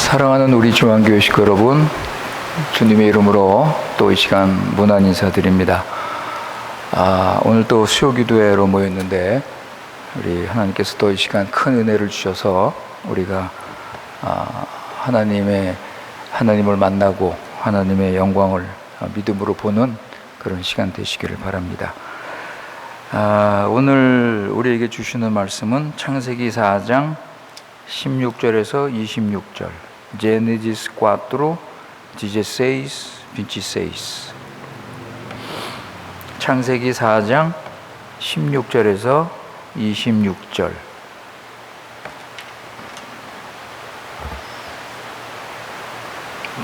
사랑하는 우리 중앙교회 식구 여러분, 주님의 이름으로 또 이 시간 문안 인사드립니다. 오늘 또 수요기도회로 모였는데 우리 하나님께서 또 이 시간 큰 은혜를 주셔서 우리가 하나님을 만나고 하나님의 영광을 믿음으로 보는 그런 시간 되시기를 바랍니다. 오늘 우리에게 주시는 말씀은 창세기 4장 16절에서 26절. Gênesis 4, 16, 26. 창세기 4장 16절에서 26절.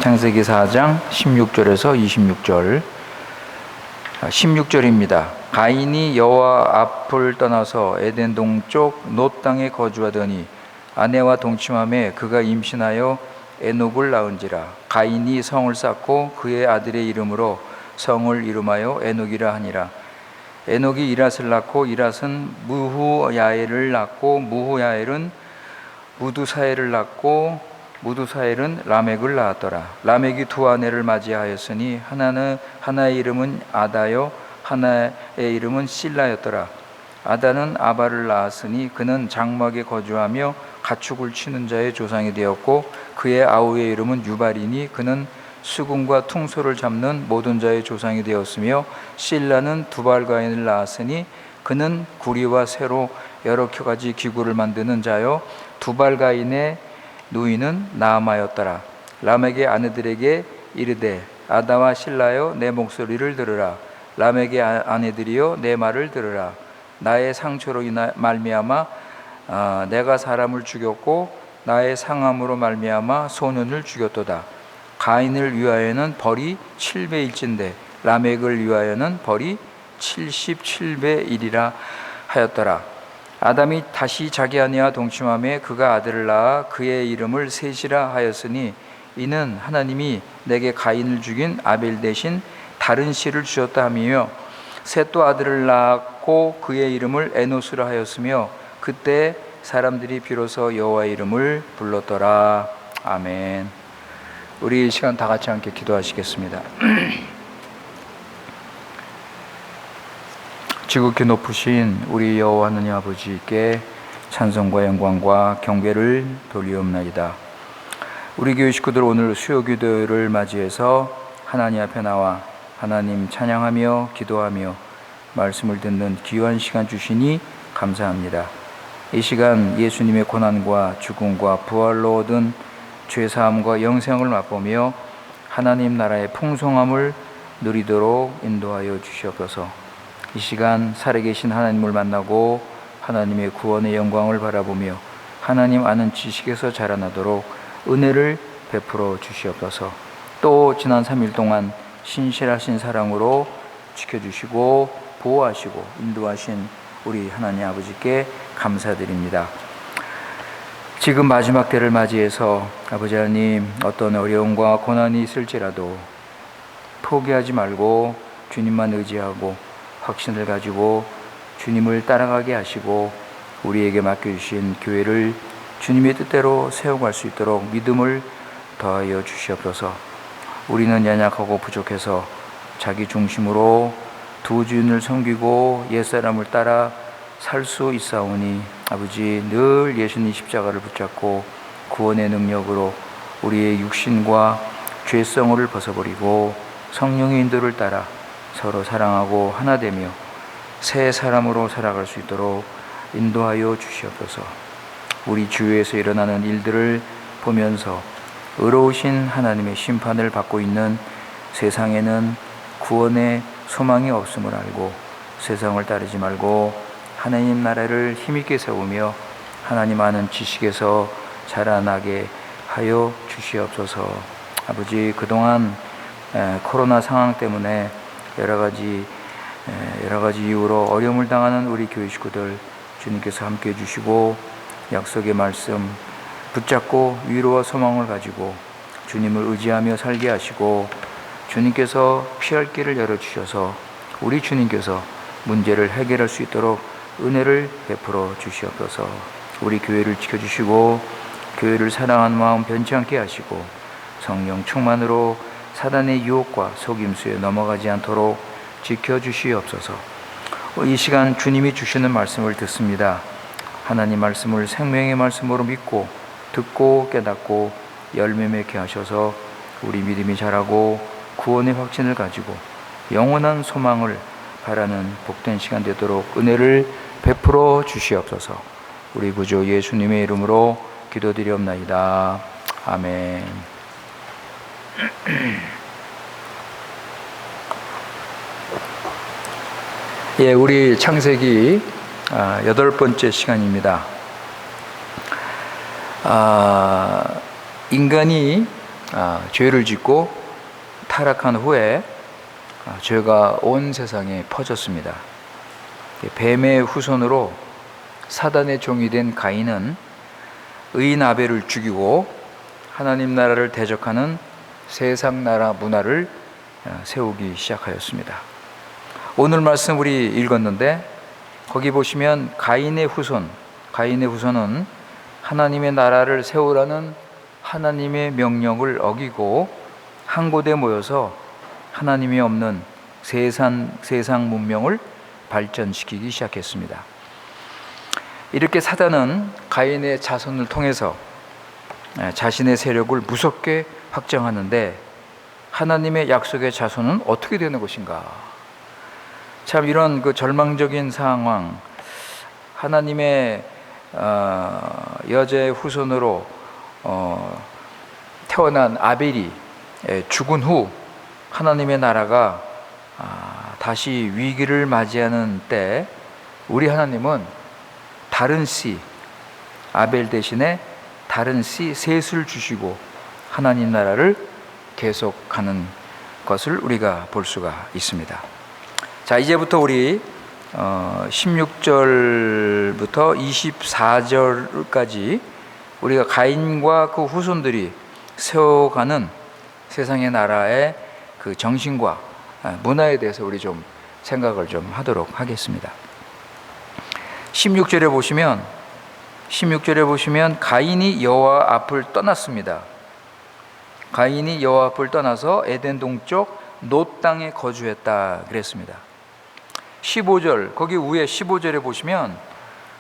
창세기 4장 16절에서 26절. 16절입니다. 가인이 여호와 앞을 떠나서 에덴 동쪽 놋 땅에 거주하더니 아내와 동침함에 그가 임신하여 에녹을 낳은지라. 가인이 성을 쌓고 그의 아들의 이름으로 성을 이름하여 에녹이라 하니라. 에녹이 이랏을 낳고 이랏은 무후야엘을 낳고 무후야엘은 무두사엘을 낳고 무두사엘은 라멕을 낳았더라. 라멕이 두 아내를 맞이하였으니 하나의 이름은 아다요 하나의 이름은 실라였더라. 아다는 아바를 낳았으니 그는 장막에 거주하며 가축을 치는 자의 조상이 되었고 그의 아우의 이름은 유발이니 그는 수금과 퉁소를 잡는 모든 자의 조상이 되었으며 실라는 두발가인을 낳았으니 그는 구리와 쇠로 여러 가지 기구를 만드는 자요 두발가인의 누이는 나아마였더라. 라멕의 아내들에게 이르되 아다와 실라여 내 목소리를 들으라. 라멕의 아내들이여 내 말을 들으라. 나의 상처로 말미암아 내가 사람을 죽였고 나의 상함으로 말미암아 소년을 죽였도다. 가인을 위하여는 벌이 7배일진데 라멕을 위하여는 벌이 77배 1이라 하였더라. 아담이 다시 자기 아내와 동침함에 그가 아들을 낳아 그의 이름을 셋이라 하였으니 이는 하나님이 내게 가인을 죽인 아벨 대신 다른 씨를 주셨다 하며 셋도 아들을 낳았고 그의 이름을 에노스라 하였으며 그때 사람들이 비로소 여호와의 이름을 불렀더라. 아멘. 우리 이 시간 다 같이 함께 기도하시겠습니다. 지극히 높으신 우리 여호와 하나님 아버지께 찬송과 영광과 경배를 돌리옵나이다. 우리 교회 식구들 오늘 수요기도를 맞이해서 하나님 앞에 나와 하나님 찬양하며 기도하며 말씀을 듣는 귀한 시간 주시니 감사합니다. 이 시간 예수님의 고난과 죽음과 부활로 얻은 죄사함과 영생을 맛보며 하나님 나라의 풍성함을 누리도록 인도하여 주시옵소서. 이 시간 살아계신 하나님을 만나고 하나님의 구원의 영광을 바라보며 하나님 아는 지식에서 자라나도록 은혜를 베풀어 주시옵소서. 또 지난 3일 동안 신실하신 사랑으로 지켜주시고 보호하시고 인도하신 우리 하나님 아버지께 감사드립니다. 지금 마지막 때를 맞이해서 아버지 하나님 어떤 어려움과 고난이 있을지라도 포기하지 말고 주님만 의지하고 확신을 가지고 주님을 따라가게 하시고 우리에게 맡겨주신 교회를 주님의 뜻대로 세워갈 수 있도록 믿음을 더하여 주시옵소서. 우리는 연약하고 부족해서 자기 중심으로 두 주인을 섬기고 옛사람을 따라 살 수 있사오니 아버지 늘 예수님 십자가를 붙잡고 구원의 능력으로 우리의 육신과 죄성을 벗어버리고 성령의 인도를 따라 서로 사랑하고 하나 되며 새 사람으로 살아갈 수 있도록 인도하여 주시옵소서. 우리 주위에서 일어나는 일들을 보면서 의로우신 하나님의 심판을 받고 있는 세상에는 구원의 소망이 없음을 알고 세상을 따르지 말고 하나님 나라를 힘있게 세우며 하나님 아는 지식에서 자라나게 하여 주시옵소서. 아버지 그동안 코로나 상황 때문에 여러 가지 이유로 어려움을 당하는 우리 교회 식구들 주님께서 함께 해주시고 약속의 말씀 붙잡고 위로와 소망을 가지고 주님을 의지하며 살게 하시고 주님께서 피할 길을 열어주셔서 우리 주님께서 문제를 해결할 수 있도록 은혜를 베풀어 주시옵소서. 우리 교회를 지켜주시고 교회를 사랑하는 마음 변치 않게 하시고 성령 충만으로 사단의 유혹과 속임수에 넘어가지 않도록 지켜주시옵소서. 이 시간 주님이 주시는 말씀을 듣습니다. 하나님 말씀을 생명의 말씀으로 믿고 듣고 깨닫고 열매 맺게 하셔서 우리 믿음이 자라고 구원의 확신을 가지고 영원한 소망을 바라는 복된 시간 되도록 은혜를 베풀어 주시옵소서. 우리 구주 예수님의 이름으로 기도드리옵나이다. 아멘. 예, 우리 창세기 8번째 시간입니다. 인간이 죄를 짓고 타락한 후에 죄가 온 세상에 퍼졌습니다. 뱀의 후손으로 사단의 종이 된 가인은 의인 아벨을 죽이고 하나님 나라를 대적하는 세상 나라 문화를 세우기 시작하였습니다. 오늘 말씀 우리 읽었는데 거기 보시면 가인의 후손은 하나님의 나라를 세우라는 하나님의 명령을 어기고 한 곳에 모여서 하나님이 없는 세상 문명을 발전시키기 시작했습니다. 이렇게 사단은 가인의 자손을 통해서 자신의 세력을 무섭게 확장하는데 하나님의 약속의 자손은 어떻게 되는 것인가? 참 이런 그 절망적인 상황, 하나님의 여자의 후손으로 태어난 아벨이 죽은 후 하나님의 나라가 다시 위기를 맞이하는 때 우리 하나님은 다른 씨, 아벨 대신에 다른 씨 셋을 주시고 하나님 나라를 계속하는 것을 우리가 볼 수가 있습니다. 자, 이제부터 우리 16절부터 24절까지 우리가 가인과 그 후손들이 세워가는 세상의 나라의 그 정신과 문화에 대해서 우리 좀 생각을 좀 하도록 하겠습니다. 16절에 보시면 가인이 여호와 앞을 떠났습니다. 가인이 여호와 앞을 떠나서 에덴 동쪽 놋 땅에 거주했다 그랬습니다. 15절, 거기 위에 15절에 보시면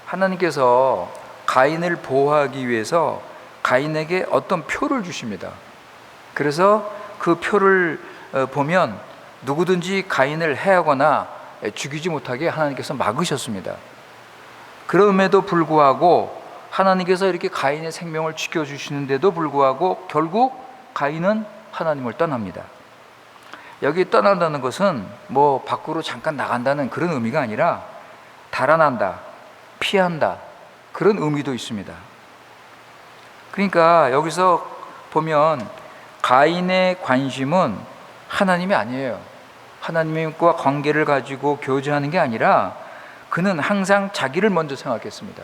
하나님께서 가인을 보호하기 위해서 가인에게 어떤 표를 주십니다. 그래서 그 표를 보면 누구든지 가인을 해하거나 죽이지 못하게 하나님께서 막으셨습니다. 그럼에도 불구하고 하나님께서 이렇게 가인의 생명을 지켜주시는데도 불구하고 결국 가인은 하나님을 떠납니다. 여기 떠난다는 것은 뭐 밖으로 잠깐 나간다는 그런 의미가 아니라 달아난다, 피한다, 그런 의미도 있습니다. 그러니까 여기서 보면 가인의 관심은 하나님이 아니에요. 하나님과 관계를 가지고 교제하는 게 아니라 그는 항상 자기를 먼저 생각했습니다.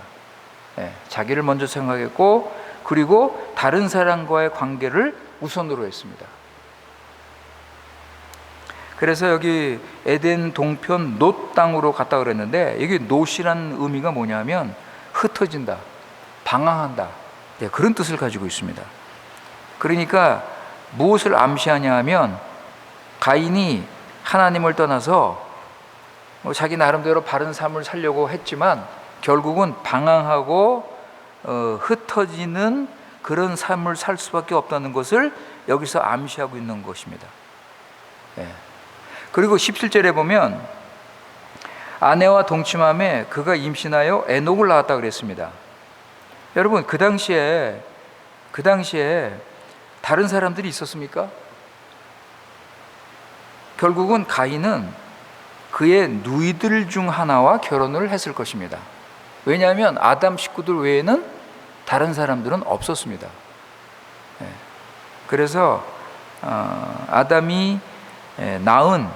자기를 먼저 생각했고 그리고 다른 사람과의 관계를 우선으로 했습니다. 그래서 여기 에덴 동편 놋 땅으로 갔다 그랬는데 여기 놋이라는 의미가 뭐냐면 흩어진다, 방황한다, 그런 뜻을 가지고 있습니다. 그러니까 무엇을 암시하냐 하면 가인이 하나님을 떠나서 자기 나름대로 바른 삶을 살려고 했지만 결국은 방황하고 흩어지는 그런 삶을 살 수밖에 없다는 것을 여기서 암시하고 있는 것입니다. 그리고 17절에 보면 아내와 동침함에 그가 임신하여 에녹을 낳았다 그랬습니다. 여러분 그 당시에 다른 사람들이 있었습니까? 결국은 가인은 그의 누이들 중 하나와 결혼을 했을 것입니다. 왜냐하면 아담 식구들 외에는 다른 사람들은 없었습니다. 그래서 아담이 낳은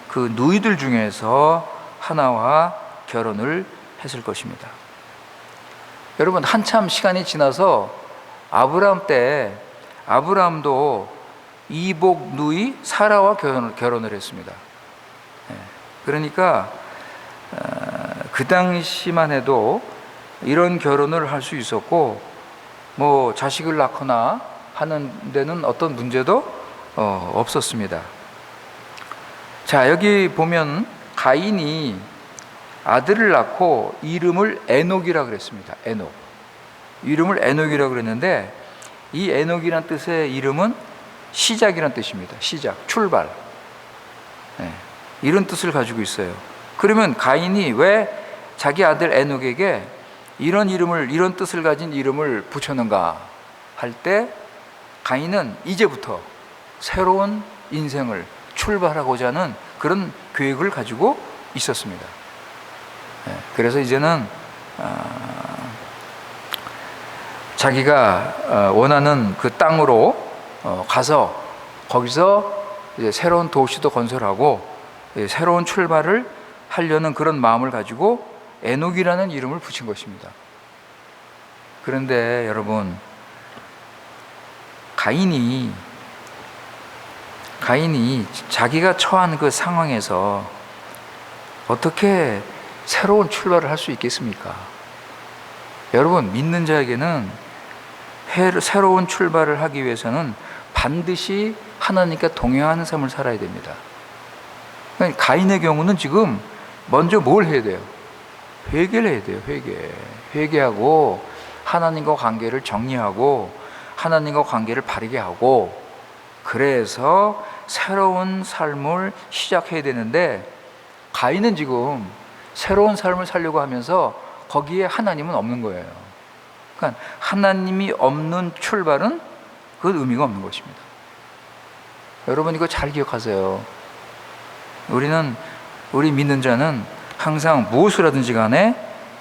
그 누이들 중에서 하나와 결혼을 했을 것입니다. 여러분 한참 시간이 지나서 아브라함 때 아브라함도 이복 누이 사라와 결혼을 했습니다. 그러니까 그 당시만 해도 이런 결혼을 할 수 있었고, 뭐 자식을 낳거나 하는 데는 어떤 문제도 없었습니다. 자, 여기 보면 가인이 아들을 낳고 이름을 에녹이라 그랬습니다. 에녹. 이름을 에녹이라 그랬는데, 이 에녹이란 뜻의 이름은 시작이란 뜻입니다. 시작, 출발. 네, 이런 뜻을 가지고 있어요. 그러면 가인이 왜 자기 아들 에녹에게 이런 뜻을 가진 이름을 붙였는가 할 때, 가인은 이제부터 새로운 인생을 출발하고자 하는 그런 계획을 가지고 있었습니다. 그래서 이제는 자기가 원하는 그 땅으로 가서 거기서 이제 새로운 도시도 건설하고 새로운 출발을 하려는 그런 마음을 가지고 에녹이라는 이름을 붙인 것입니다. 그런데 여러분, 가인이 자기가 처한 그 상황에서 어떻게 새로운 출발을 할 수 있겠습니까? 여러분, 믿는 자에게는 새로운 출발을 하기 위해서는 반드시 하나님과 동행하는 삶을 살아야 됩니다. 그러니까 가인의 경우는 지금 먼저 뭘 해야 돼요? 회개를 해야 돼요. 회개하고 하나님과 관계를 정리하고 하나님과 관계를 바르게 하고, 그래서 새로운 삶을 시작해야 되는데, 가인은 지금 새로운 삶을 살려고 하면서 거기에 하나님은 없는 거예요. 그러니까 하나님이 없는 출발은 그 의미가 없는 것입니다. 여러분, 이거 잘 기억하세요. 우리 믿는 자는 항상 무엇을 하든지 간에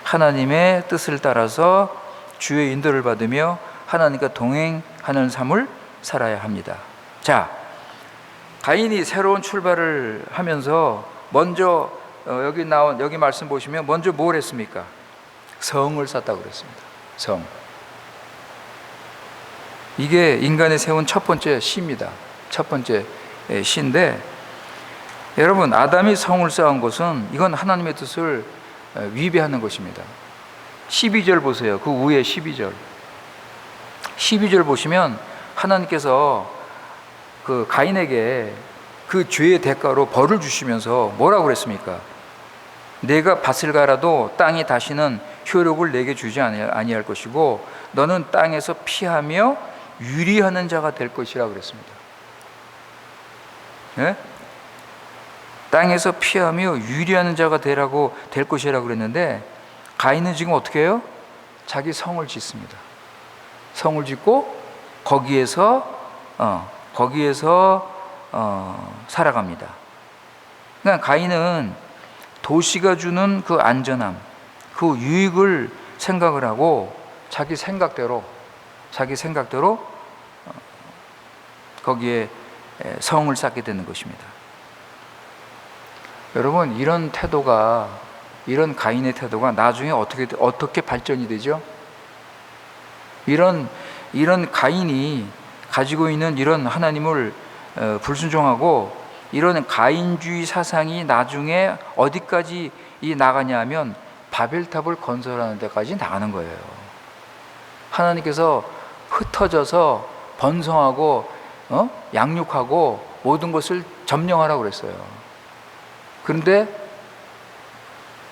하나님의 뜻을 따라서 주의 인도를 받으며 하나님과 동행하는 삶을 살아야 합니다. 자, 가인이 새로운 출발을 하면서 먼저 여기 말씀 보시면 먼저 뭘 했습니까? 성을 쌓았다고 그랬습니다. 성. 이게 인간이 세운 첫 번째 시입니다. 첫 번째 시인데, 여러분, 아담이 성을 쌓은 것은 이건 하나님의 뜻을 위배하는 것입니다. 12절 보세요. 그 위에 12절. 12절 보시면 하나님께서 그 가인에게 그 죄의 대가로 벌을 주시면서 뭐라고 그랬습니까? 내가 밭을 갈아도 땅이 다시는 효력을 내게 주지 아니할 것이고 너는 땅에서 피하며 유리하는 자가 될 것이라고 그랬습니다. 네? 땅에서 피하며 유리하는 자가 될 것이라고 그랬는데, 가인은 지금 어떻게 해요? 자기 성을 짓습니다. 성을 짓고 거기에서 살아갑니다. 그러니까 가인은 도시가 주는 그 안전함, 그 유익을 생각을 하고 자기 생각대로 거기에 성을 쌓게 되는 것입니다. 여러분, 이런 가인의 태도가 나중에 어떻게 발전이 되죠? 이런 가인이 가지고 있는 이런 하나님을 불순종하고 이런 가인주의 사상이 나중에 어디까지 나가냐 하면 바벨탑을 건설하는 데까지 나가는 거예요. 하나님께서 흩어져서 번성하고 양육하고 모든 것을 점령하라고 그랬어요. 그런데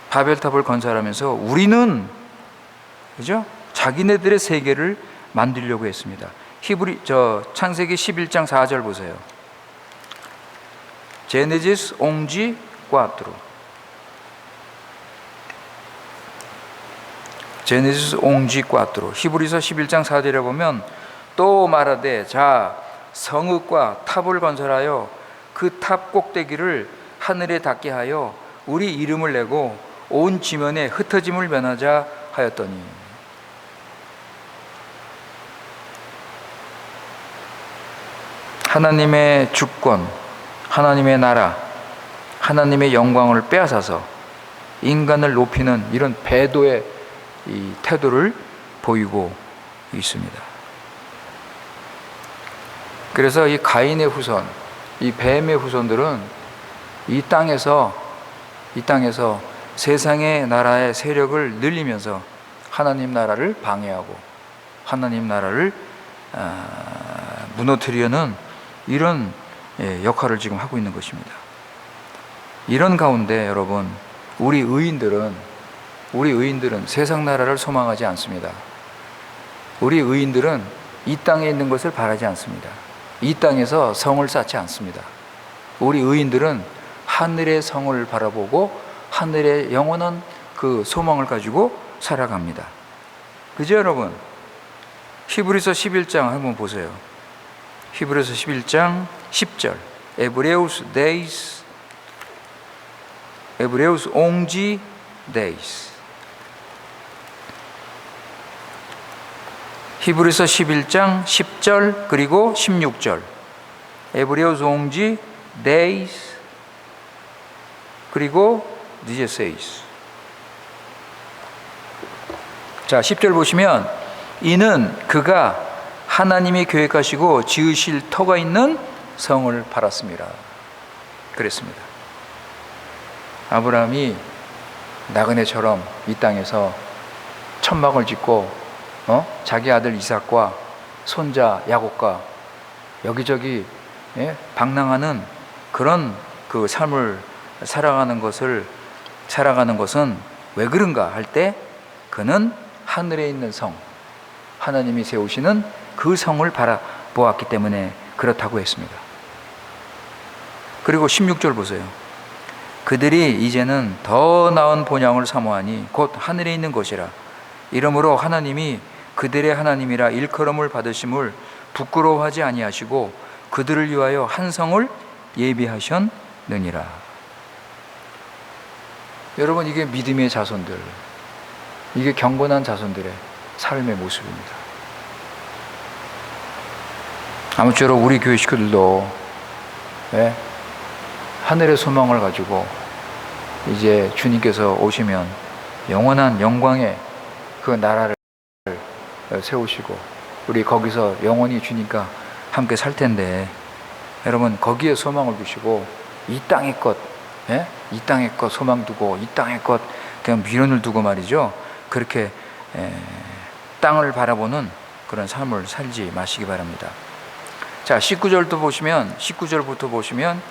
바벨탑을 건설하면서 우리는, 그죠? 자기네들의 세계를 만들려고 했습니다. 창세기 11장 4절 보세요. 제네시스 옹지 4. 제네시스 옹지 4. 히브리서 11장 4절에 보면 또 말하되 자 성읍과 탑을 건설하여 그 탑 꼭대기를 하늘에 닿게 하여 우리 이름을 내고 온 지면에 흩어짐을 면하자 하였더니. 하나님의 주권, 하나님의 나라, 하나님의 영광을 빼앗아서 인간을 높이는 이런 배도의 이 태도를 보이고 있습니다. 그래서 이 가인의 후손, 이 뱀의 후손들은 이 땅에서 세상의 나라의 세력을 늘리면서 하나님 나라를 방해하고 하나님 나라를 무너뜨리려는 이런 역할을 지금 하고 있는 것입니다. 이런 가운데 여러분, 우리 의인들은 세상 나라를 소망하지 않습니다. 우리 의인들은 이 땅에 있는 것을 바라지 않습니다. 이 땅에서 성을 쌓지 않습니다. 우리 의인들은 하늘의 성을 바라보고 하늘의 영원한 그 소망을 가지고 살아갑니다. 그죠, 여러분? 히브리서 11장 한번 보세요. 히브리서 11장 10절. 에브레우스 옹지 데이스. 히브리서 11장 10절 그리고 16절. 에브레우스 옹지 데이스 그리고 디제세이스. 자, 10절 보시면 이는 그가 하나님이 계획하시고 지으실 터가 있는 성을 팔았습니다. 그랬습니다. 아브라함이 나그네처럼 이 땅에서 천막을 짓고 자기 아들 이삭과 손자 야곱과 여기저기 방랑하는 그런 그 삶을 살아가는 것은 왜 그런가 할 때 그는 하늘에 있는 성, 하나님이 세우시는 그 성을 바라보았기 때문에 그렇다고 했습니다. 그리고 16절 보세요. 그들이 이제는 더 나은 본향을 사모하니 곧 하늘에 있는 것이라. 이러므로 하나님이 그들의 하나님이라 일컬음을 받으심을 부끄러워하지 아니하시고 그들을 위하여 한 성을 예비하셨느니라. 여러분, 이게 믿음의 자손들, 이게 경건한 자손들의 삶의 모습입니다. 아무쪼록 우리 교회 식구들도 하늘의 소망을 가지고 이제 주님께서 오시면 영원한 영광의 그 나라를 세우시고 우리 거기서 영원히 주님과 함께 살 텐데, 여러분 거기에 소망을 두시고 이 땅의 것 소망 두고 이 땅의 것 그냥 미련을 두고 말이죠, 그렇게 땅을 바라보는 그런 삶을 살지 마시기 바랍니다. 자, 19절부터 보시면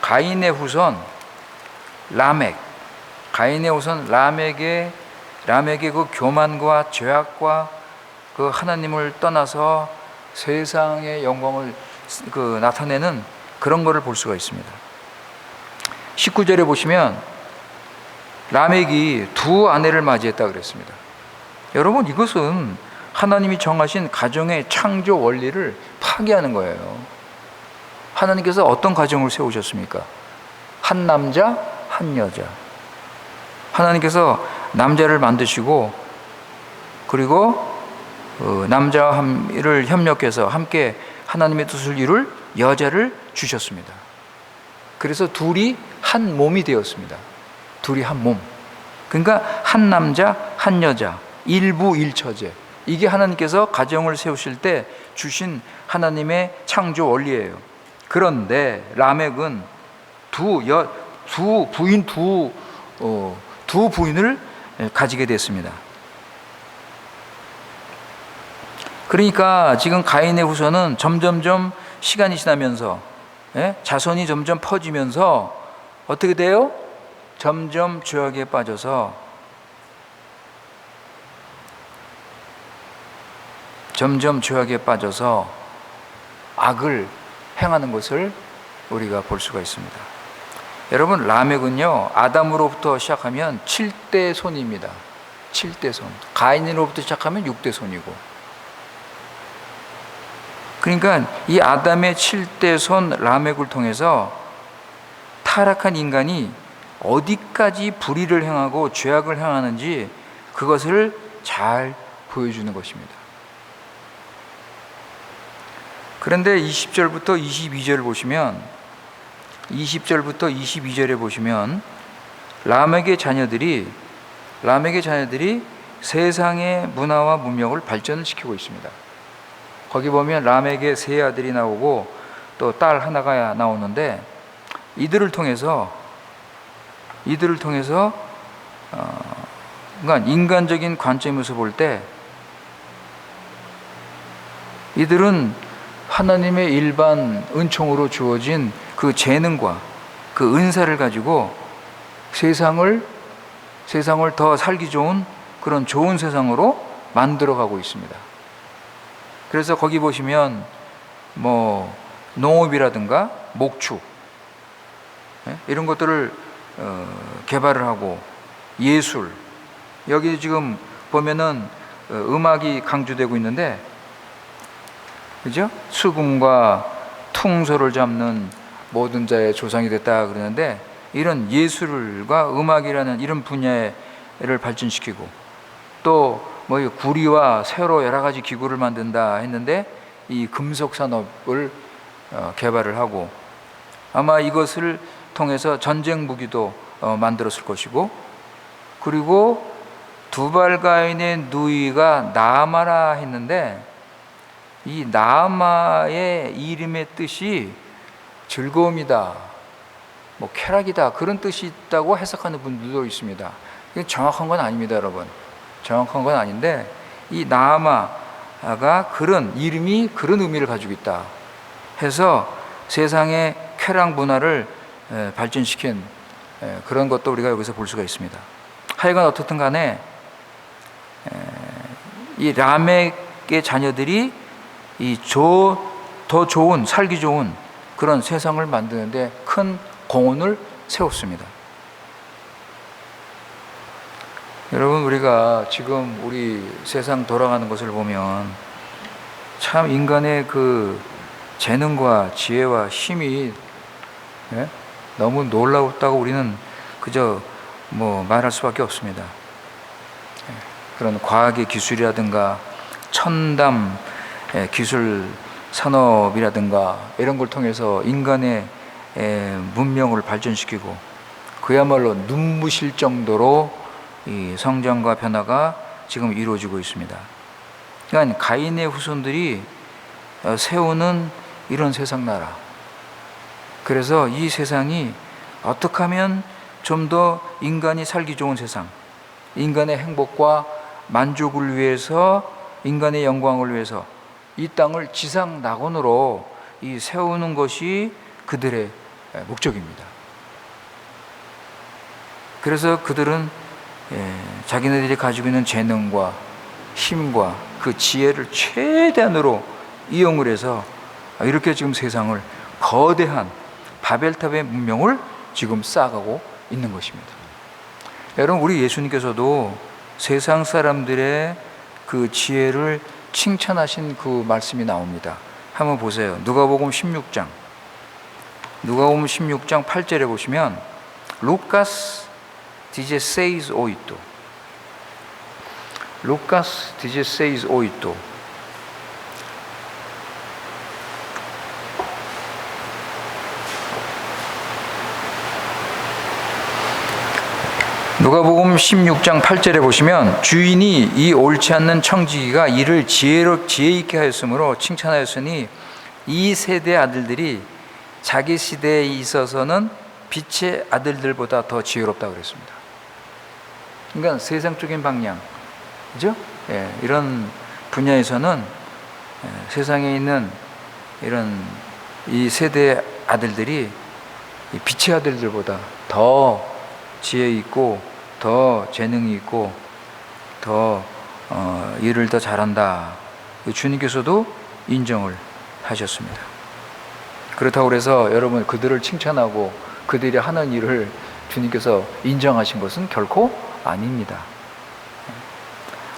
가인의 후손 라멕, 라멕의 그 교만과 죄악과 그 하나님을 떠나서 세상의 영광을 그 나타내는 그런 것을 볼 수가 있습니다. 19절에 보시면 라멕이 두 아내를 맞이했다 그랬습니다. 여러분, 이것은 하나님이 정하신 가정의 창조 원리를 파괴하는 거예요. 하나님께서 어떤 가정을 세우셨습니까? 한 남자, 한 여자. 하나님께서 남자를 만드시고 그리고 남자를 협력해서 함께 하나님의 뜻을 이룰 여자를 주셨습니다. 그래서 둘이 한 몸이 되었습니다. 둘이 한 몸. 그러니까 한 남자, 한 여자, 일부 일처제. 이게 하나님께서 가정을 세우실 때 주신 하나님의 창조 원리예요. 그런데 라멕은 두 부인을 가지게 됐습니다. 그러니까 지금 가인의 후손은 점점점 시간이 지나면서 자손이 점점 퍼지면서 어떻게 돼요? 점점 죄악에 빠져서 악을 행하는 것을 우리가 볼 수가 있습니다. 여러분, 라멕은요 아담으로부터 시작하면 7대 손입니다. 7대 손. 가인으로부터 시작하면 6대 손이고, 그러니까 이 아담의 7대 손 라멕을 통해서 타락한 인간이 어디까지 불의를 행하고 죄악을 행하는지 그것을 잘 보여주는 것입니다. 그런데 20절부터 22절을 보시면 20절부터 22절에 보시면 라멕의 자녀들이 세상의 문화와 문명을 발전을 시키고 있습니다. 거기 보면 라멕의 세 아들이 나오고 또 딸 하나가 나오는데 그러니까 인간적인 관점에서 볼 때 이들은 하나님의 일반 은총으로 주어진 그 재능과 그 은사를 가지고 세상을 더 살기 좋은 그런 좋은 세상으로 만들어가고 있습니다. 그래서 거기 보시면 뭐 농업이라든가 목축 이런 것들을 개발을 하고 예술, 여기 지금 보면은 음악이 강조되고 있는데, 그죠? 수금과 퉁소를 잡는 모든 자의 조상이 됐다 그러는데, 이런 예술과 음악이라는 이런 분야를 발전시키고, 또 뭐 구리와 쇠로 여러 가지 기구를 만든다 했는데 이 금속 산업을 개발을 하고, 아마 이것을 통해서 전쟁 무기도 만들었을 것이고, 그리고 두발가인의 누이가 나아마라 했는데 이 나아마의 이름의 뜻이 즐거움이다, 뭐 쾌락이다, 그런 뜻이 있다고 해석하는 분들도 있습니다. 이게 정확한 건 아닙니다, 여러분. 정확한 건 아닌데 이 나아마가 그런 이름이 그런 의미를 가지고 있다 해서 세상의 쾌락 문화를 발전시킨 그런 것도 우리가 여기서 볼 수가 있습니다. 하여간 어떻든 간에 이 라멕의 자녀들이 더 좋은, 살기 좋은 그런 세상을 만드는데 큰 공헌을 세웠습니다. 여러분, 우리가 지금 우리 세상 돌아가는 것을 보면 참 인간의 그 재능과 지혜와 힘이 너무 놀라웠다고 우리는 그저 뭐 말할 수밖에 없습니다. 그런 과학의 기술이라든가 첨단 기술 산업이라든가 이런 걸 통해서 인간의 문명을 발전시키고 그야말로 눈부실 정도로 이 성장과 변화가 지금 이루어지고 있습니다. 그러니까 가인의 후손들이 세우는 이런 세상 나라, 그래서 이 세상이 어떻게 하면 좀 더 인간이 살기 좋은 세상, 인간의 행복과 만족을 위해서, 인간의 영광을 위해서 이 땅을 지상 낙원으로 세우는 것이 그들의 목적입니다. 그래서 그들은 자기네들이 가지고 있는 재능과 힘과 그 지혜를 최대한으로 이용을 해서 이렇게 지금 세상을 거대한 바벨탑의 문명을 지금 쌓아가고 있는 것입니다. 여러분, 우리 예수님께서도 세상 사람들의 그 지혜를 칭찬하신 그 말씀이 나옵니다. 한번 보세요. 누가복음 16장 8절에 보시면 Lucas 16:8 Lucas 16:8 누가복음 16장 8절에 보시면 주인이 이 옳지 않는 청지기가 이를 지혜 있게 하였으므로 칭찬하였으니 이 세대 아들들이 자기 시대에 있어서는 빛의 아들들보다 더 지혜롭다고 그랬습니다. 그러니까 세상적인 방향, 그죠? 이런 분야에서는 세상에 있는 이런 이 세대 아들들이 이 빛의 아들들보다 더 지혜 있고 더 재능이 있고 더 일을 더 잘한다. 주님께서도 인정을 하셨습니다. 그렇다고 해서 여러분 그들을 칭찬하고 그들이 하는 일을 주님께서 인정하신 것은 결코 아닙니다.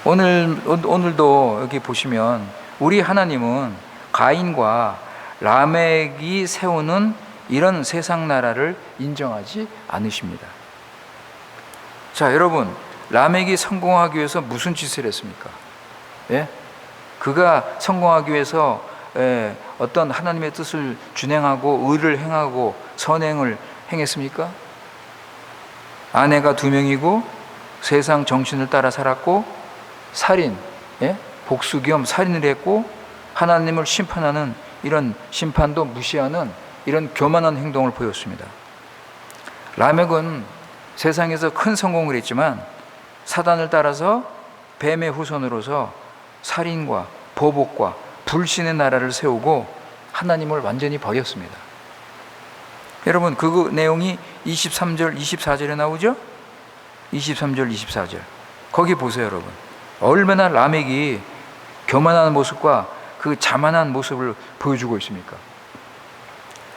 오늘도 여기 보시면 우리 하나님은 가인과 라멕이 세우는 이런 세상 나라를 인정하지 않으십니다. 자, 여러분, 라멕이 성공하기 위해서 무슨 짓을 했습니까? 그가 성공하기 위해서 어떤 하나님의 뜻을 준행하고 의를 행하고 선행을 행했습니까? 아내가 2명이고 세상 정신을 따라 살았고 살인, 복수 겸 살인을 했고 하나님을 심판하는 이런 심판도 무시하는 이런 교만한 행동을 보였습니다. 라멕은 세상에서 큰 성공을 했지만 사단을 따라서 뱀의 후손으로서 살인과 보복과 불신의 나라를 세우고 하나님을 완전히 버렸습니다. 여러분, 그 내용이 23절, 24절에 나오죠? 23절, 24절. 거기 보세요, 여러분. 얼마나 라멕이 교만한 모습과 그 자만한 모습을 보여주고 있습니까?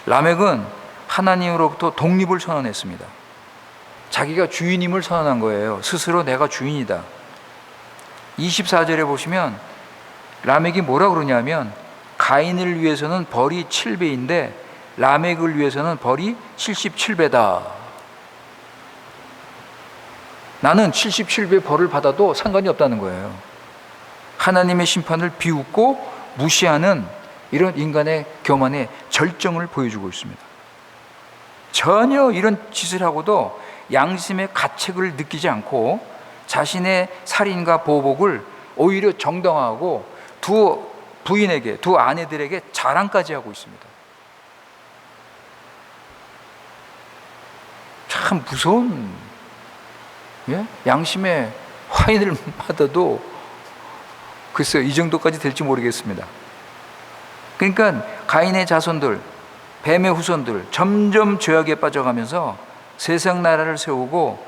라멕은 하나님으로부터 독립을 선언했습니다. 자기가 주인임을 선언한 거예요. 스스로 내가 주인이다. 24절에 보시면 라멕이 뭐라 그러냐면 가인을 위해서는 벌이 7배인데 라멕을 위해서는 벌이 77배다. 나는 77배 벌을 받아도 상관이 없다는 거예요. 하나님의 심판을 비웃고 무시하는 이런 인간의 교만의 절정을 보여주고 있습니다. 전혀 이런 짓을 하고도 양심의 가책을 느끼지 않고 자신의 살인과 보복을 오히려 정당화하고 두 부인에게, 두 아내들에게 자랑까지 하고 있습니다. 참 무서운, 양심의 화인을 받아도 글쎄요, 이 정도까지 될지 모르겠습니다. 그러니까 가인의 자손들, 뱀의 후손들 점점 죄악에 빠져가면서 세상 나라를 세우고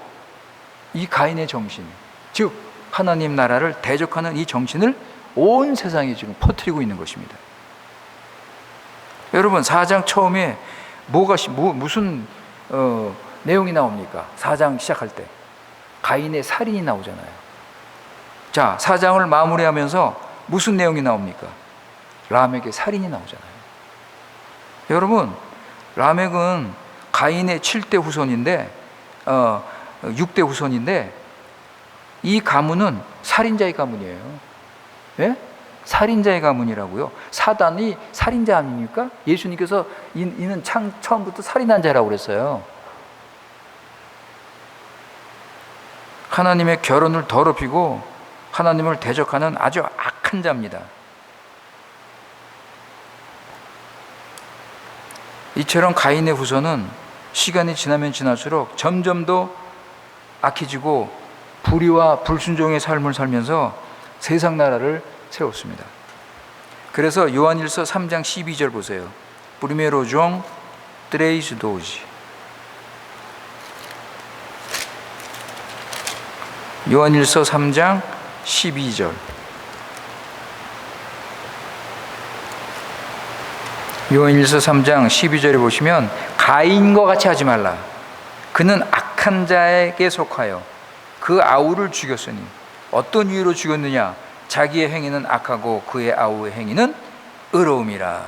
이 가인의 정신, 즉 하나님 나라를 대적하는 이 정신을 온 세상에 지금 퍼뜨리고 있는 것입니다. 여러분, 4장 처음에 무슨 내용이 나옵니까? 4장 시작할 때 가인의 살인이 나오잖아요. 자, 4장을 마무리하면서 무슨 내용이 나옵니까? 라멕의 살인이 나오잖아요. 여러분, 라멕은 가인의 7대 후손인데 6대 후손인데 이 가문은 살인자의 가문이에요. 예? 살인자의 가문이라고요. 사단이 살인자 아닙니까? 예수님께서 이는 처음부터 살인한 자라고 그랬어요. 하나님의 결혼을 더럽히고 하나님을 대적하는 아주 악한 자입니다. 이처럼 가인의 후손은 시간이 지나면 지날수록 점점 더 악해지고 불의와 불순종의 삶을 살면서 세상 나라를 세웠습니다. 그래서 요한일서 3장 12절 보세요. Primeiro João 3:12. 요한일서 3장 12절. 요한일서 3장 12절에 보시면 가인과 같이 하지 말라. 그는 악한 자에게 속하여 그 아우를 죽였으니 어떤 이유로 죽였느냐? 자기의 행위는 악하고 그의 아우의 행위는 의로움이라.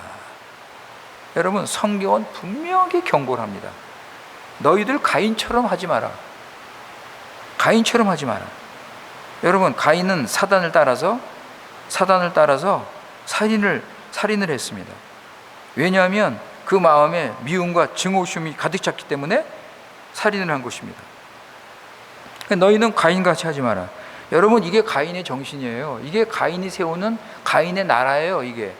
여러분, 성경은 분명히 경고를 합니다. 너희들 가인처럼 하지 마라. 가인처럼 하지 마라. 여러분, 가인은 사단을 따라서 살인을 했습니다. 왜냐하면 그 마음에 미움과 증오심이 가득 찼기 때문에 살인을 한 것입니다. 너희는 가인같이 하지 마라. 여러분, 이게 가인의 정신이에요. 이게 가인이 세우는 가인의 나라예요. 이게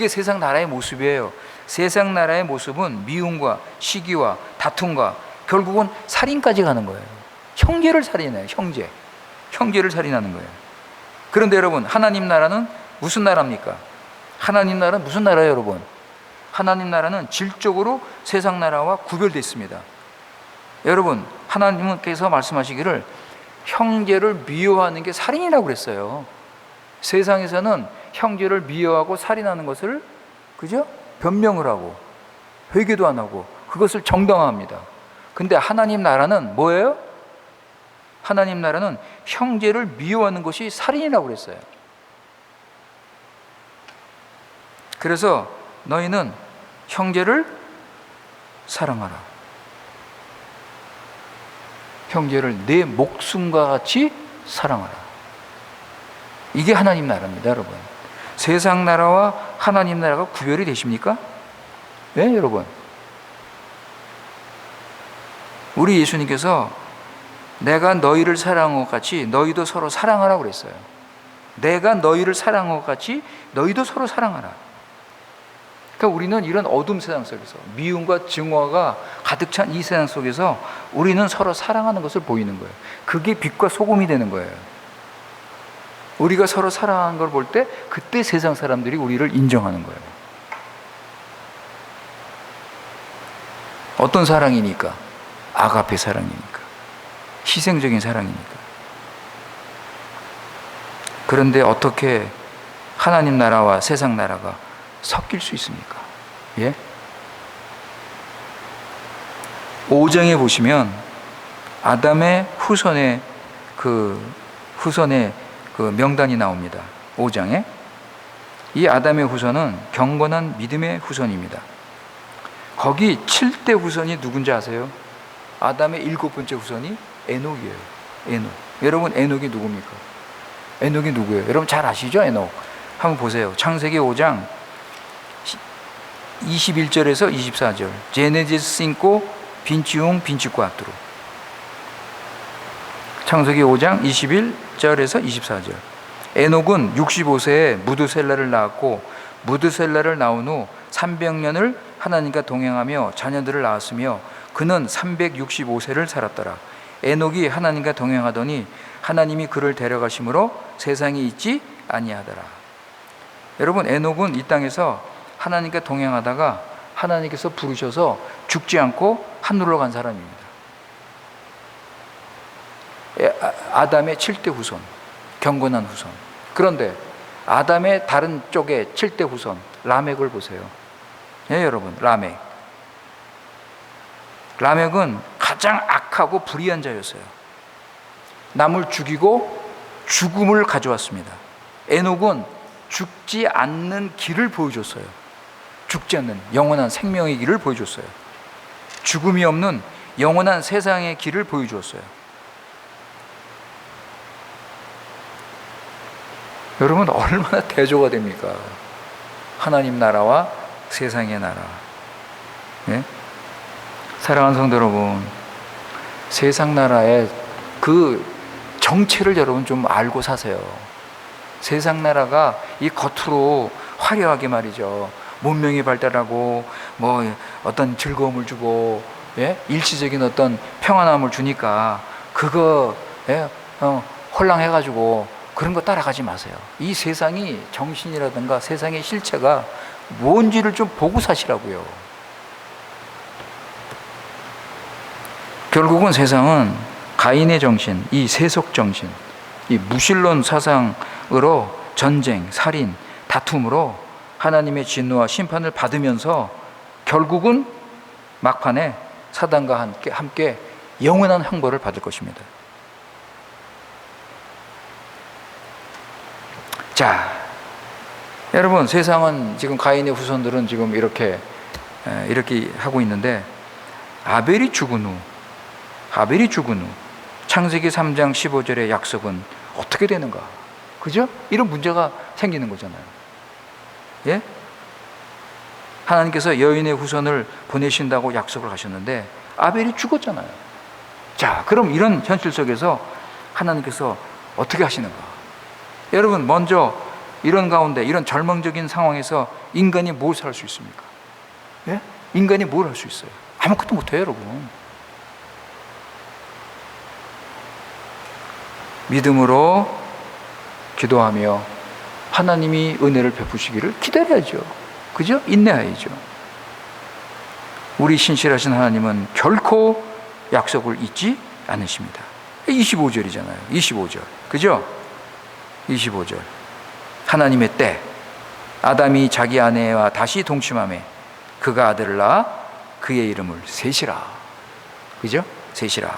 세상 나라의 모습이에요. 세상 나라의 모습은 미움과 시기와 다툼과 결국은 살인까지 가는 거예요. 형제를 살인해요. 형제를 살인하는 거예요. 그런데 여러분, 하나님 나라는 무슨 나라입니까? 하나님 나라는 무슨 나라예요, 여러분? 하나님 나라는 질적으로 세상 나라와 구별되어 있습니다. 여러분, 하나님께서 말씀하시기를 형제를 미워하는 게 살인이라고 그랬어요. 세상에서는 형제를 미워하고 살인하는 것을, 그죠? 변명을 하고 회개도 안 하고 그것을 정당화합니다. 근데 하나님 나라는 뭐예요? 하나님 나라는 형제를 미워하는 것이 살인이라고 그랬어요. 그래서 너희는 형제를 사랑하라. 형제를 내 목숨과 같이 사랑하라. 이게 하나님 나라입니다, 여러분. 세상 나라와 하나님 나라가 구별이 되십니까? 네, 여러분. 우리 예수님께서 내가 너희를 사랑한 것 같이 너희도 서로 사랑하라고 그랬어요. 내가 너희를 사랑한 것 같이 너희도 서로 사랑하라. 그러니까 우리는 이런 어둠 세상 속에서 미움과 증오가 가득 찬 이 세상 속에서 우리는 서로 사랑하는 것을 보이는 거예요. 그게 빛과 소금이 되는 거예요. 우리가 서로 사랑하는 걸 볼 때 그때 세상 사람들이 우리를 인정하는 거예요. 어떤 사랑이니까? 아가페 사랑이니까. 희생적인 사랑이니까. 그런데 어떻게 하나님 나라와 세상 나라가 섞일 수 있습니까? 예? 5장에 보시면 아담의 후손의 그 명단이 나옵니다. 5장에 이 아담의 후손은 경건한 믿음의 후손입니다. 거기 7대 후손이 누군지 아세요? 아담의 7번째 후손이 에녹이에요. 에녹. 여러분 에녹이 누굽니까? 에녹이 누구예요? 여러분 잘 아시죠? 에녹. 한번 보세요. 창세기 5장 21절에서 24절. 제네시스 5, 21, 24. 창세기 5장 21절에서 24절. 에녹은 65세에 무드셀라를 낳았고 무드셀라를 낳은 후 300년을 하나님과 동행하며 자녀들을 낳았으며 그는 365세를 살았더라. 에녹이 하나님과 동행하더니 하나님이 그를 데려가심으로 세상에 있지 아니하더라. 여러분 에녹은 이 땅에서 하나님과 동행하다가 하나님께서 부르셔서 죽지 않고 하늘로 간 사람입니다. 아담의 7대 후손, 경건한 후손. 그런데 아담의 다른 쪽에 7대 후손 라멕을 보세요. 예, 여러분 라멕. 라멕은 가장 악하고 불의한 자였어요. 남을 죽이고 죽음을 가져왔습니다. 에녹은 죽지 않는 길을 보여줬어요. 죽지 않는 영원한 생명의 길을 보여줬어요. 죽음이 없는 영원한 세상의 길을 보여주었어요. 여러분 얼마나 대조가 됩니까? 하나님 나라와 세상의 나라. 네? 사랑하는 성도 여러분, 세상 나라의 그 정체를 여러분 좀 알고 사세요. 세상 나라가 이 겉으로 화려하게 말이죠. 문명이 발달하고 뭐 어떤 즐거움을 주고 일시적인 어떤 평안함을 주니까 그거 홀랑해가지고 그런 거 따라가지 마세요. 이 세상이 정신이라든가 세상의 실체가 뭔지를 좀 보고 사시라고요. 결국은 세상은 가인의 정신, 이 세속 정신, 이 무신론 사상으로 전쟁, 살인, 다툼으로 하나님의 진노와 심판을 받으면서 결국은 막판에 사단과 함께 영원한 형벌을 받을 것입니다. 자, 여러분 세상은 지금 가인의 후손들은 지금 이렇게 하고 있는데 아벨이 죽은 후 창세기 3장 15절의 약속은 어떻게 되는가? 그죠? 이런 문제가 생기는 거잖아요. 예? 하나님께서 여인의 후손을 보내신다고 약속을 하셨는데 아벨이 죽었잖아요. 자, 그럼 이런 현실 속에서 하나님께서 어떻게 하시는가? 여러분 먼저 이런 가운데 이런 절망적인 상황에서 인간이 무엇을 할 수 있습니까? 예? 인간이 뭘 할 수 있어요? 아무것도 못해요, 여러분. 믿음으로 기도하며 하나님이 은혜를 베푸시기를 기다려야죠. 그죠? 인내해야죠. 우리 신실하신 하나님은 결코 약속을 잊지 않으십니다. 25절이잖아요. 25절. 그죠? 25절. 하나님의 때 아담이 자기 아내와 다시 동침하매 그가 아들을 낳아 그의 이름을 셋이라. 그죠? 셋이라.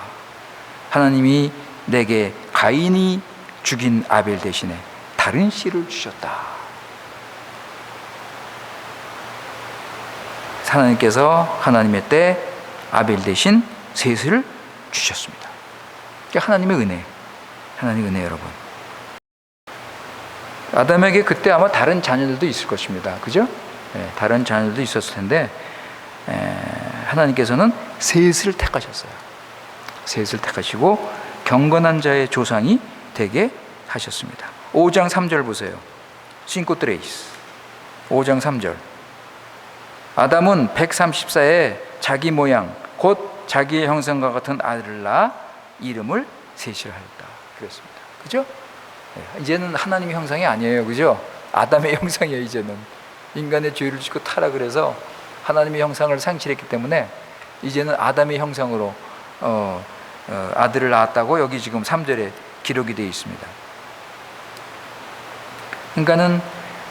하나님이 내게 가인이 죽인 아벨 대신에 다른 씨를 주셨다. 하나님께서 하나님의 때 아벨 대신 셋을 주셨습니다. 하나님의 은혜, 하나님의 은혜 여러분. 아담에게 그때 아마 다른 자녀들도 있을 것입니다. 그죠? 다른 자녀들도 있었을 텐데 하나님께서는 셋을 택하셨어요. 셋을 택하시고 경건한 자의 조상이 되게 하셨습니다. 5장 3절 보세요. 5 3 5장 3절. 아담은 134에 자기 모양 곧 자기의 형상과 같은 아들을 낳아 이름을 셋이라 하였다. 그랬습니다. 그죠? 이제는 하나님의 형상이 아니에요. 그죠? 아담의 형상이에요. 이제는 인간의 죄를 짓고 타락을 해서 하나님의 형상을 상실했기 때문에 이제는 아담의 형상으로 아들을 낳았다고 여기 지금 3절에 기록이 되어 있습니다. 그러니까는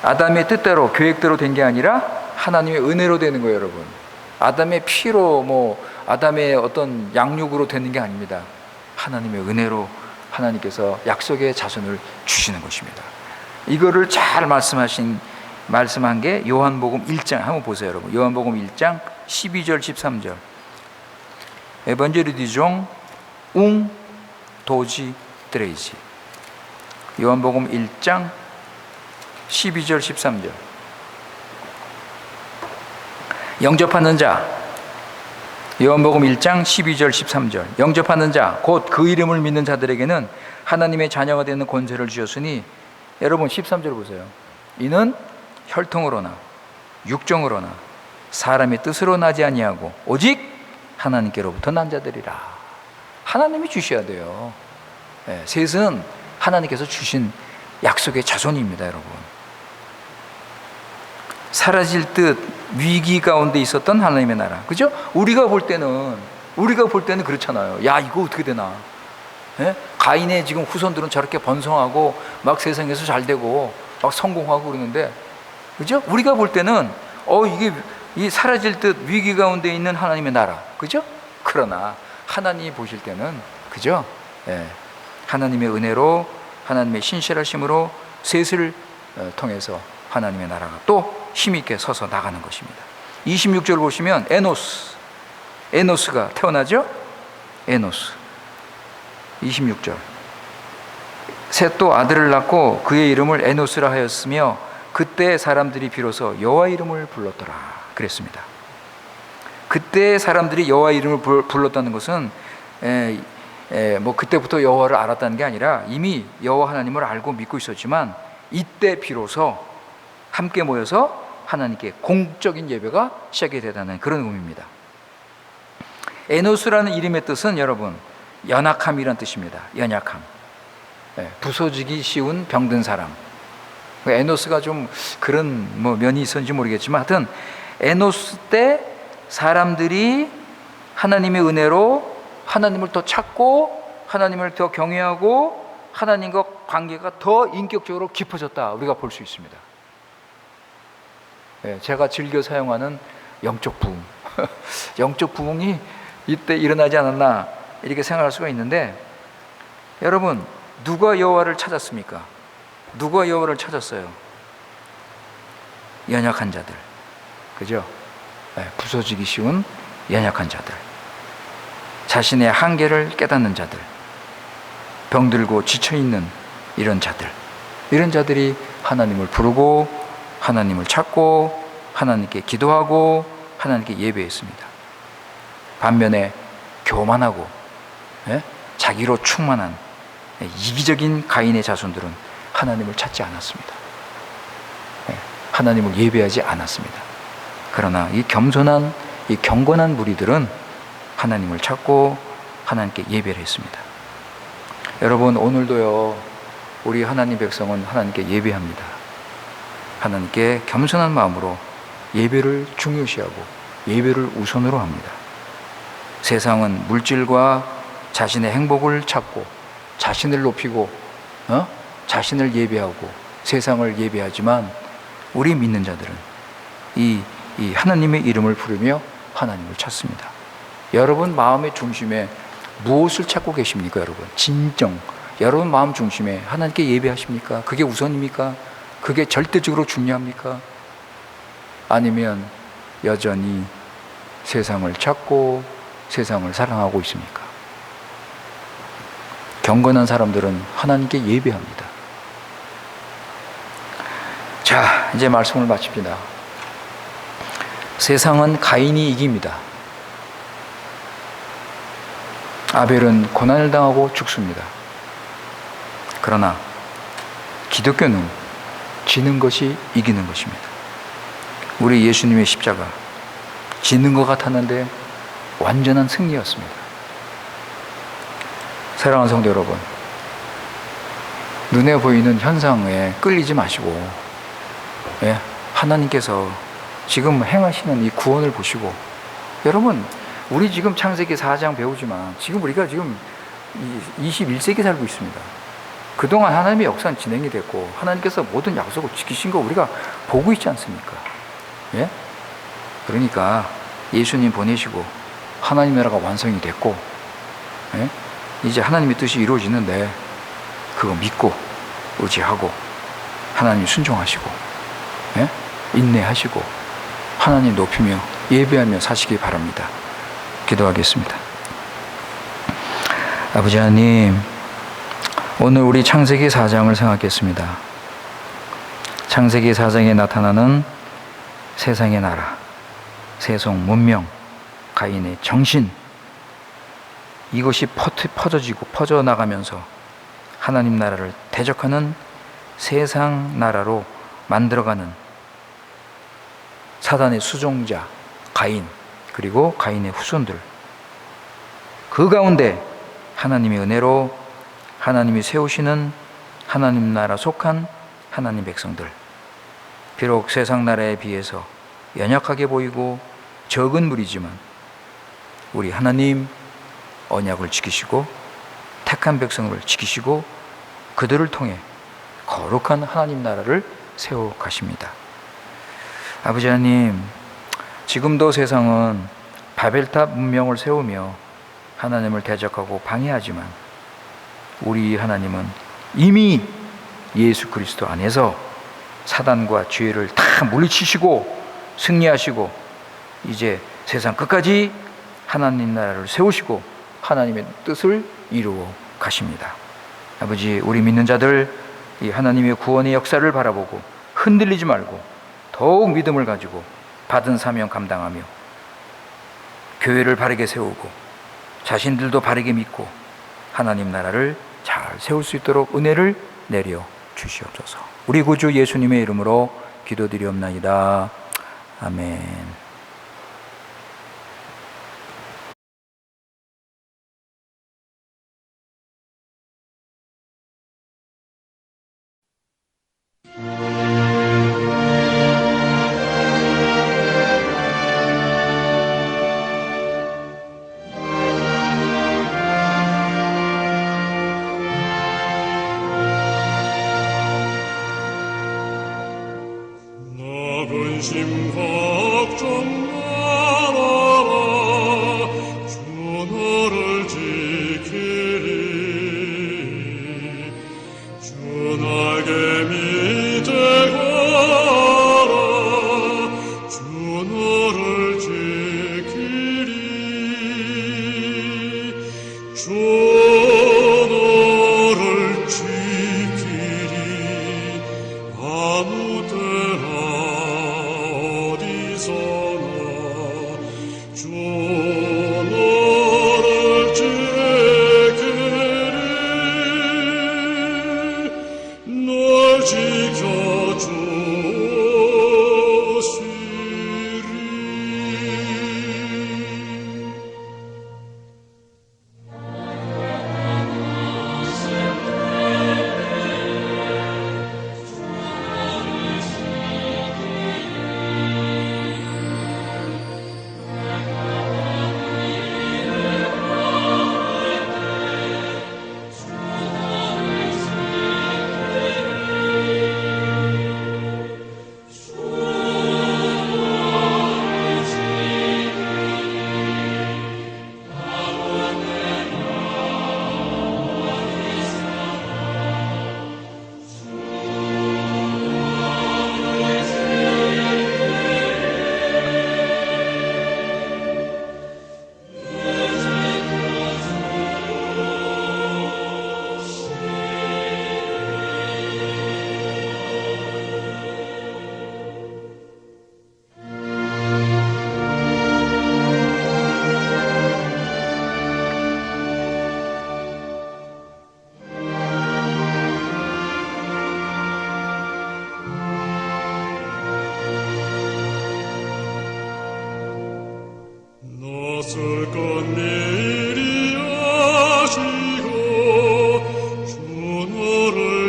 아담의 뜻대로 계획대로 된 게 아니라 하나님의 은혜로 되는 거예요, 여러분. 아담의 피로 아담의 어떤 양육으로 되는 게 아닙니다. 하나님의 은혜로 하나님께서 약속의 자손을 주시는 것입니다. 이거를 잘 말씀한 게 요한복음 1장 한번 보세요, 여러분. 요한복음 1장 12절 13절. 에반제리디종 도지 드레이지. 요한복음 1장 12절 13절. 영접하는 자, 요한복음 1장 12절 13절. 영접하는 자, 곧 그 이름을 믿는 자들에게는 하나님의 자녀가 되는 권세를 주셨으니, 여러분 13절 보세요. 이는 혈통으로나 육정으로나 사람의 뜻으로 나지 아니하고 오직 하나님께로부터 난 자들이라. 하나님이 주셔야 돼요. 셋은 하나님께서 주신 약속의 자손입니다, 여러분. 사라질 듯 위기 가운데 있었던 하나님의 나라. 그죠? 우리가 볼 때는 그렇잖아요. 야, 이거 어떻게 되나? 가인의 지금 후손들은 저렇게 번성하고 막 세상에서 잘 되고 막 성공하고 그러는데, 그죠? 우리가 볼 때는 이게 이 사라질 듯 위기 가운데 있는 하나님의 나라. 그죠? 그러나 하나님이 보실 때는, 그죠? 하나님의 은혜로, 하나님의 신실하심으로 셋을 통해서 하나님의 나라가 또 힘있게 서서 나가는 것입니다. 26절 보시면 에노스가 태어나죠? 에노스 26절. 셋도 아들을 낳고 그의 이름을 에노스라 하였으며 그때 사람들이 비로소 여호와 이름을 불렀더라 그랬습니다. 그때 사람들이 여호와 이름을 불렀다는 것은 그때부터 여호와를 알았다는 게 아니라 이미 여호와 하나님을 알고 믿고 있었지만 이때 비로소 함께 모여서 하나님께 공적인 예배가 시작이 되다는 그런 의미입니다. 에노스라는 이름의 뜻은 여러분 연약함이란 뜻입니다. 연약함. 부서지기 쉬운 병든 사람. 에노스가 좀 그런 면이 있었는지 모르겠지만 하여튼 에노스 때 사람들이 하나님의 은혜로 하나님을 더 찾고 하나님을 더 경외하고 하나님과 관계가 더 인격적으로 깊어졌다, 우리가 볼 수 있습니다. 제가 즐겨 사용하는 영적 부흥 영적 부흥이 이때 일어나지 않았나 이렇게 생각할 수가 있는데, 여러분 누가 여호와를 찾았습니까? 누가 여호와를 찾았어요? 연약한 자들, 그죠? 부서지기 쉬운 연약한 자들, 자신의 한계를 깨닫는 자들, 병들고 지쳐있는 이런 자들이 하나님을 부르고 하나님을 찾고 하나님께 기도하고 하나님께 예배했습니다. 반면에 교만하고 자기로 충만한 이기적인 가인의 자손들은 하나님을 찾지 않았습니다. 하나님을 예배하지 않았습니다. 그러나 이 겸손한, 이 경건한 무리들은 하나님을 찾고 하나님께 예배를 했습니다. 여러분 오늘도요, 우리 하나님 백성은 하나님께 예배합니다. 하나님께 겸손한 마음으로 예배를 중요시하고 예배를 우선으로 합니다. 세상은 물질과 자신의 행복을 찾고 자신을 높이고 자신을 예배하고 세상을 예배하지만 우리 믿는 자들은 이 하나님의 이름을 부르며 하나님을 찾습니다. 여러분 마음의 중심에 무엇을 찾고 계십니까? 여러분 진정 여러분 마음 중심에 하나님께 예배하십니까? 그게 우선입니까? 그게 절대적으로 중요합니까? 아니면 여전히 세상을 찾고 세상을 사랑하고 있습니까? 경건한 사람들은 하나님께 예배합니다. 자, 이제 말씀을 마칩니다. 세상은 가인이 이깁니다. 아벨은 고난을 당하고 죽습니다. 그러나 기독교는 지는 것이 이기는 것입니다. 우리 예수님의 십자가, 지는 것 같았는데 완전한 승리였습니다. 사랑하는 성도 여러분, 눈에 보이는 현상에 끌리지 마시고, 예, 하나님께서 지금 행하시는 이 구원을 보시고, 여러분, 우리 지금 창세기 4장 배우지만 지금 우리가 지금 21세기 살고 있습니다. 그동안 하나님의 역사는 진행이 됐고 하나님께서 모든 약속을 지키신 거 우리가 보고 있지 않습니까? 예? 그러니까 예수님 보내시고 하나님 나라가 완성이 됐고, 예? 이제 하나님의 뜻이 이루어지는데 그거 믿고 의지하고 하나님 순종하시고, 예? 인내하시고 하나님 높이며 예배하며 사시기 바랍니다. 기도하겠습니다. 아버지 하나님, 오늘 우리 창세기 4장을 생각했습니다. 창세기 4장에 나타나는 세상의 나라, 세속 문명, 가인의 정신, 이것이 퍼져지고 퍼져나가면서 하나님 나라를 대적하는 세상 나라로 만들어가는 사단의 수종자 가인, 그리고 가인의 후손들, 그 가운데 하나님의 은혜로 하나님이 세우시는 하나님 나라 속한 하나님 백성들, 비록 세상 나라에 비해서 연약하게 보이고 적은 무리지만 우리 하나님 언약을 지키시고 택한 백성을 지키시고 그들을 통해 거룩한 하나님 나라를 세워 가십니다. 아버지 하나님, 지금도 세상은 바벨탑 문명을 세우며 하나님을 대적하고 방해하지만 우리 하나님은 이미 예수 그리스도 안에서 사단과 죄를 다 물리치시고 승리하시고 이제 세상 끝까지 하나님 나라를 세우시고 하나님의 뜻을 이루어 가십니다. 아버지, 우리 믿는 자들 이 하나님의 구원의 역사를 바라보고 흔들리지 말고 더욱 믿음을 가지고 받은 사명 감당하며 교회를 바르게 세우고 자신들도 바르게 믿고 하나님 나라를 잘 세울 수 있도록 은혜를 내려 주시옵소서. 우리 구주 예수님의 이름으로 기도드리옵나이다. 아멘. 근심 걱정 말아라 주 너를 지키리 주 나에게 믿어가라 주 너를 지키리 주 너를 지키리 아무 때나 주 너를 지키리 널 지켜주시리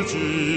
지키리